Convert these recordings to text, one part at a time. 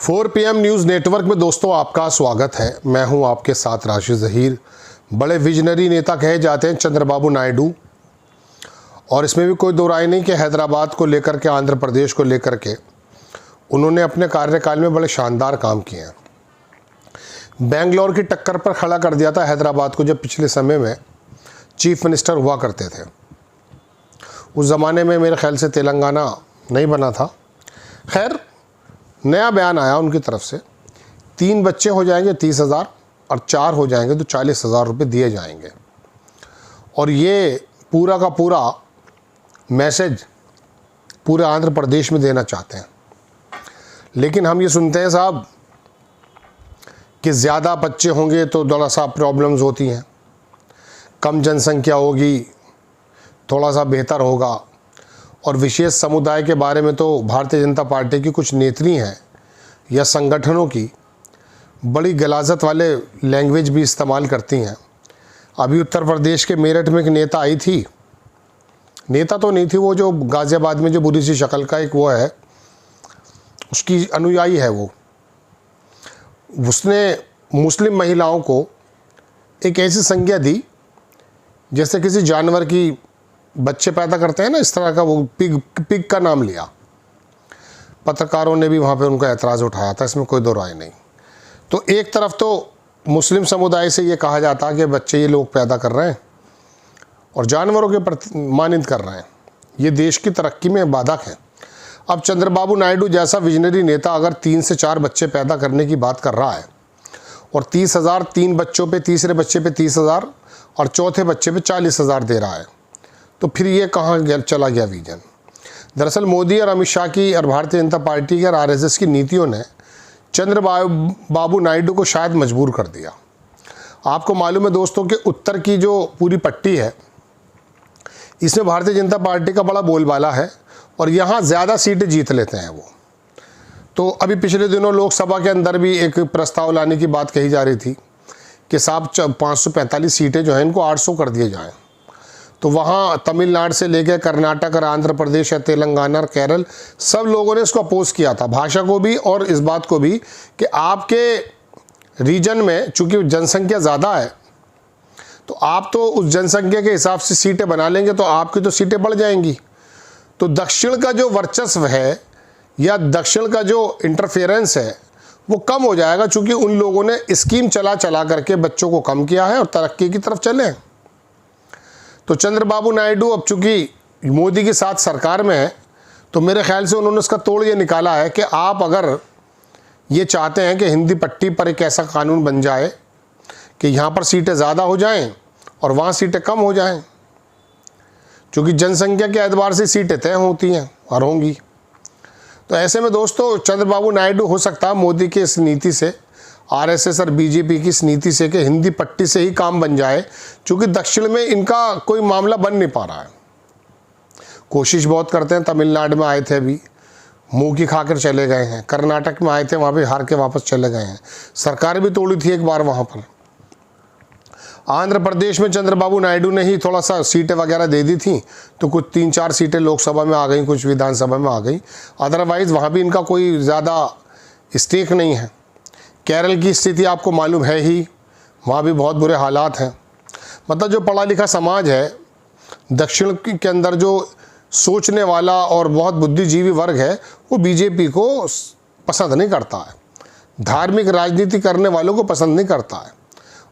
4 PM news network में दोस्तों आपका स्वागत है। मैं हूं आपके साथ राशिद ज़हीर। बड़े विजनरी नेता कहे जाते हैं चंद्रबाबू नायडू, और इसमें भी कोई दो राय नहीं कि हैदराबाद को लेकर के, आंध्र प्रदेश को लेकर के उन्होंने अपने कार्यकाल में बड़े शानदार काम किए हैं। बेंगलोर की टक्कर पर खड़ा कर दिया था हैदराबाद को, जब पिछले समय में चीफ मिनिस्टर हुआ करते थे। उस ज़माने में मेरे ख्याल से तेलंगाना नहीं बना था। खैर, नया बयान आया उनकी तरफ से, 3 बच्चे हो जाएंगे 30,000 और 4 हो जाएंगे तो 40,000 रुपये दिए जाएंगे। और ये पूरा का पूरा मैसेज पूरे आंध्र प्रदेश में देना चाहते हैं। लेकिन हम ये सुनते हैं साहब कि ज़्यादा बच्चे होंगे तो थोड़ा सा प्रॉब्लम्स होती हैं, कम जनसंख्या होगी थोड़ा सा बेहतर होगा। और विशेष समुदाय के बारे में तो भारतीय जनता पार्टी की कुछ नेत्री हैं या संगठनों की बड़ी गलाजत वाले लैंग्वेज भी इस्तेमाल करती हैं। अभी उत्तर प्रदेश के मेरठ में एक नेता आई थी, नेता तो नहीं थी वो, जो गाज़ियाबाद में जो बुरी सी शक्ल का एक वो है, उसकी अनुयायी है वो। उसने मुस्लिम महिलाओं को एक ऐसी संज्ञा दी जैसे किसी जानवर की बच्चे पैदा करते हैं ना, इस तरह का वो पिग का नाम लिया। पत्रकारों ने भी वहाँ पे उनका ऐतराज़ उठाया था, इसमें कोई दो राय नहीं। तो एक तरफ तो मुस्लिम समुदाय से ये कहा जाता है कि बच्चे ये लोग पैदा कर रहे हैं और जानवरों के प्रति मानित कर रहे हैं, ये देश की तरक्की में बाधक है। अब चंद्रबाबू नायडू जैसा विजनरी नेता अगर 3 से 4 बच्चे पैदा करने की बात कर रहा है और 30,000 3 बच्चों पे, तीसरे बच्चे पे 30,000 और चौथे बच्चे पे 40,000 दे रहा है, तो फिर ये कहाँ चला गया विजन। दरअसल मोदी और अमित शाह की और भारतीय जनता पार्टी की और RSS की नीतियों ने चंद्रबाबू नायडू को शायद मजबूर कर दिया। आपको मालूम है दोस्तों कि उत्तर की जो पूरी पट्टी है, इसमें भारतीय जनता पार्टी का बड़ा बोलबाला है और यहाँ ज़्यादा सीटें जीत लेते हैं वो। तो अभी पिछले दिनों लोकसभा के अंदर भी एक प्रस्ताव लाने की बात कही जा रही थी कि साहब 545 सीटें जो हैं इनको 800 कर दिए जाएँ। तो वहाँ तमिलनाडु से लेकर कर्नाटक और आंध्र प्रदेश या तेलंगाना और केरल, सब लोगों ने इसको अपोज किया था, भाषा को भी और इस बात को भी कि आपके रीजन में चूँकि जनसंख्या ज़्यादा है तो आप तो उस जनसंख्या के हिसाब से सीटें बना लेंगे तो आपकी तो सीटें बढ़ जाएंगी। तो दक्षिण का जो वर्चस्व है या दक्षिण का जो इंटरफेरेंस है वो कम हो जाएगा, चूँकि उन लोगों ने स्कीम चला करके बच्चों को कम किया है और तरक्की की तरफ चले हैं। तो चंद्रबाबू नायडू अब चूँकि मोदी के साथ सरकार में है तो मेरे ख्याल से उन्होंने उसका तोड़ ये निकाला है कि आप अगर ये चाहते हैं कि हिंदी पट्टी पर एक ऐसा कानून बन जाए कि यहाँ पर सीटें ज़्यादा हो जाएं और वहाँ सीटें कम हो जाएं, क्योंकि जनसंख्या के एतबार से सीटें तय होती हैं और होंगी। तो ऐसे में दोस्तों चंद्रबाबू नायडू हो सकता है मोदी की इस नीति से, RSS और BJP की इस नीति से कि हिंदी पट्टी से ही काम बन जाए, क्योंकि दक्षिण में इनका कोई मामला बन नहीं पा रहा है। कोशिश बहुत करते हैं, तमिलनाडु में आए थे अभी, मुंह की खाकर चले गए हैं। कर्नाटक में आए थे, वहाँ भी हार के वापस चले गए हैं। सरकार भी तोड़ी थी एक बार वहाँ पर। आंध्र प्रदेश में चंद्रबाबू नायडू ने ही थोड़ा सा सीटें वगैरह दे दी थी तो कुछ 3-4 सीटें लोकसभा में आ गई, कुछ विधानसभा में आ गई। अदरवाइज़ वहाँ भी इनका कोई ज़्यादा स्टेक नहीं है। केरल की स्थिति आपको मालूम है ही, वहाँ भी बहुत बुरे हालात हैं। मतलब जो पढ़ा लिखा समाज है दक्षिण के अंदर, जो सोचने वाला और बहुत बुद्धिजीवी वर्ग है, वो BJP को पसंद नहीं करता है, धार्मिक राजनीति करने वालों को पसंद नहीं करता है।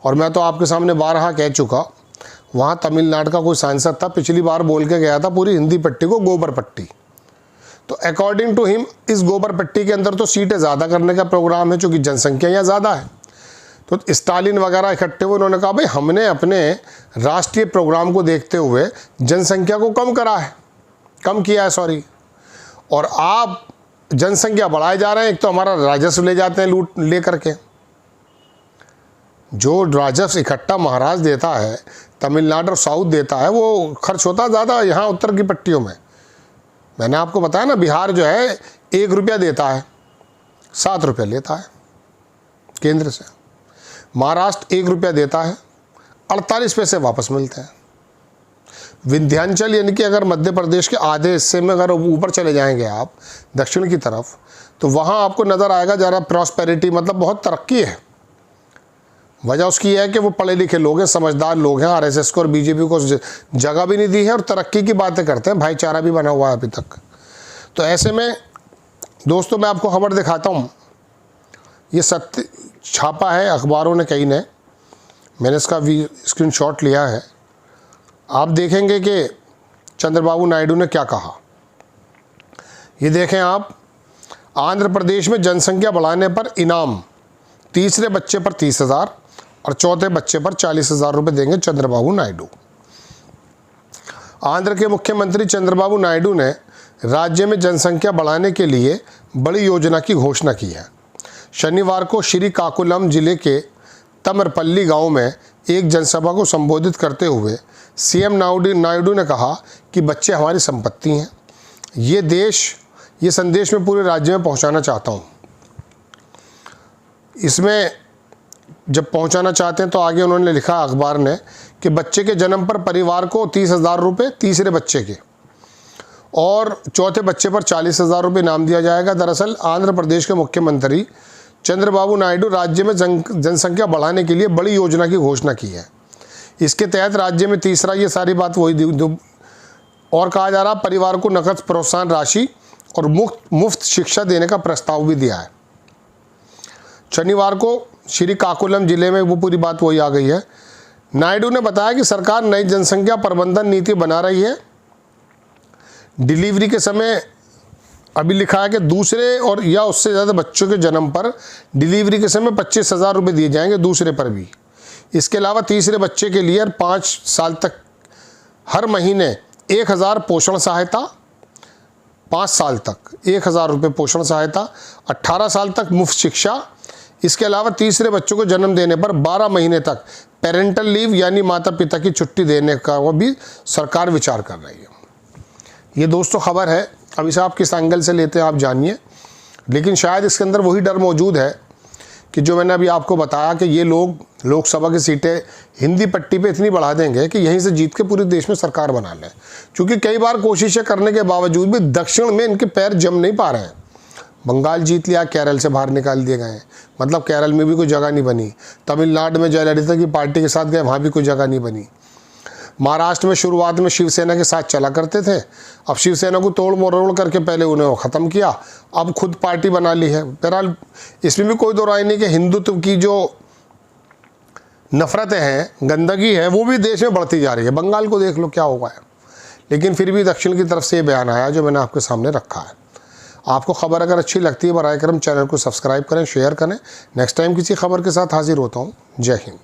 और मैं तो आपके सामने बारहा कह चुका, वहाँ तमिलनाडु का कोई सांसद था, पिछली बार बोल के गया था पूरी हिंदी पट्टी को गोबर पट्टी। तो अकॉर्डिंग टू हिम इस गोबर पट्टी के अंदर तो सीटें ज़्यादा करने का प्रोग्राम है, क्योंकि जनसंख्या यहाँ ज़्यादा है। तो स्टालिन वगैरह इकट्ठे हुए, उन्होंने कहा भाई हमने अपने राष्ट्रीय प्रोग्राम को देखते हुए जनसंख्या को कम किया है और आप जनसंख्या बढ़ाए जा रहे हैं। एक तो हमारा राजस्व ले जाते हैं लूट ले करके, जो राजस्व इकट्ठा महाराष्ट्र देता है, तमिलनाडु और साउथ देता है, वो खर्च होता है ज़्यादा यहाँ उत्तर की पट्टियों में। मैंने आपको बताया ना, बिहार जो है 1 रुपया देता है, 7 रुपया लेता है केंद्र से। महाराष्ट्र 1 रुपया देता है, 48 पैसे वापस मिलते हैं। विंध्याचल यानी कि अगर मध्य प्रदेश के आधे हिस्से में अगर ऊपर चले जाएंगे आप दक्षिण की तरफ, तो वहाँ आपको नज़र आएगा ज़रा प्रॉस्पेरिटी, मतलब बहुत तरक्की है। वजह उसकी है कि वो पढ़े लिखे लोग हैं, समझदार लोग हैं। आरएसएस को और बीजेपी को जगह भी नहीं दी है और तरक्की की बातें करते हैं, भाईचारा भी बना हुआ है अभी तक। तो ऐसे में दोस्तों मैं आपको खबर दिखाता हूँ, ये सत्य छापा है अखबारों ने कई ने, मैंने इसका भी स्क्रीनशॉट लिया है। आप देखेंगे कि चंद्रबाबू नायडू ने क्या कहा। ये देखें आप, आंध्र प्रदेश में जनसंख्या बढ़ाने पर इनाम, तीसरे बच्चे पर 30,000 और चौथे बच्चे पर 40,000 रुपये देंगे चंद्रबाबू नायडू। आंध्र के मुख्यमंत्री चंद्रबाबू नायडू ने राज्य में जनसंख्या बढ़ाने के लिए बड़ी योजना की घोषणा की है। शनिवार को श्रीकाकुलम जिले के तमरपल्ली गांव में एक जनसभा को संबोधित करते हुए सीएम नायडू ने कहा कि बच्चे हमारी संपत्ति हैं। ये संदेश मैं पूरे राज्य में पहुंचाना चाहता हूं। इसमें जब पहुंचाना चाहते हैं तो आगे उन्होंने लिखा अखबार ने कि बच्चे के जन्म पर परिवार को 30,000 रुपये तीसरे बच्चे के और चौथे बच्चे पर 40,000 रुपये इनाम दिया जाएगा। दरअसल आंध्र प्रदेश के मुख्यमंत्री चंद्रबाबू नायडू राज्य में जनसंख्या बढ़ाने के लिए बड़ी योजना की घोषणा की है। इसके तहत राज्य में तीसरा, ये सारी बात वही और कहा जा रहा, परिवार को नकद प्रोत्साहन राशि और मुफ्त शिक्षा देने का प्रस्ताव भी दिया है। शनिवार को श्रीकाकुलम जिले में वो पूरी बात वही आ गई है। नायडू ने बताया कि सरकार नई जनसंख्या प्रबंधन नीति बना रही है। डिलीवरी के समय अभी लिखा है कि दूसरे और या उससे ज़्यादा बच्चों के जन्म पर डिलीवरी के समय 25,000 रुपये दिए जाएंगे, दूसरे पर भी। इसके अलावा तीसरे बच्चे के लिए 5 साल तक हर महीने 1,000 पोषण सहायता, 5 साल तक 1,000 रुपये पोषण सहायता, 18 साल तक मुफ्त शिक्षा। इसके अलावा तीसरे बच्चों को जन्म देने पर 12 महीने तक पेरेंटल लीव यानी माता पिता की छुट्टी देने का वो भी सरकार विचार कर रही है। ये दोस्तों खबर है, अब इसे आप किस एंगल से लेते हैं आप जानिए, लेकिन शायद इसके अंदर वही डर मौजूद है कि जो मैंने अभी आपको बताया कि ये लोग लोकसभा की सीटें हिंदी पट्टी पे इतनी बढ़ा देंगे कि यहीं से जीत के पूरे देश में सरकार बना लें। क्योंकि कई बार कोशिशें करने के बावजूद भी दक्षिण में इनके पैर जम नहीं पा रहे हैं। बंगाल जीत लिया, केरल से बाहर निकाल दिए गए, मतलब केरल में भी कोई जगह नहीं बनी। तमिलनाडु में जयललिता की पार्टी के साथ गए, वहाँ भी कोई जगह नहीं बनी। महाराष्ट्र में शुरुआत में शिवसेना के साथ चला करते थे, अब शिवसेना को तोड़ मरोड़ करके पहले उन्हें ख़त्म किया, अब खुद पार्टी बना ली है। बहरहाल इसमें भी कोई दो राय नहीं कि हिंदुत्व की जो नफ़रतें हैं, गंदगी है, वो भी देश में बढ़ती जा रही है। बंगाल को देख लो क्या हुआ है। लेकिन फिर भी दक्षिण की तरफ से ये बयान आया जो मैंने आपके सामने रखा है। आपको खबर अगर अच्छी लगती है बराए करम चैनल को सब्सक्राइब करें, शेयर करें। नेक्स्ट टाइम किसी खबर के साथ हाजिर होता हूँ। जय हिंद।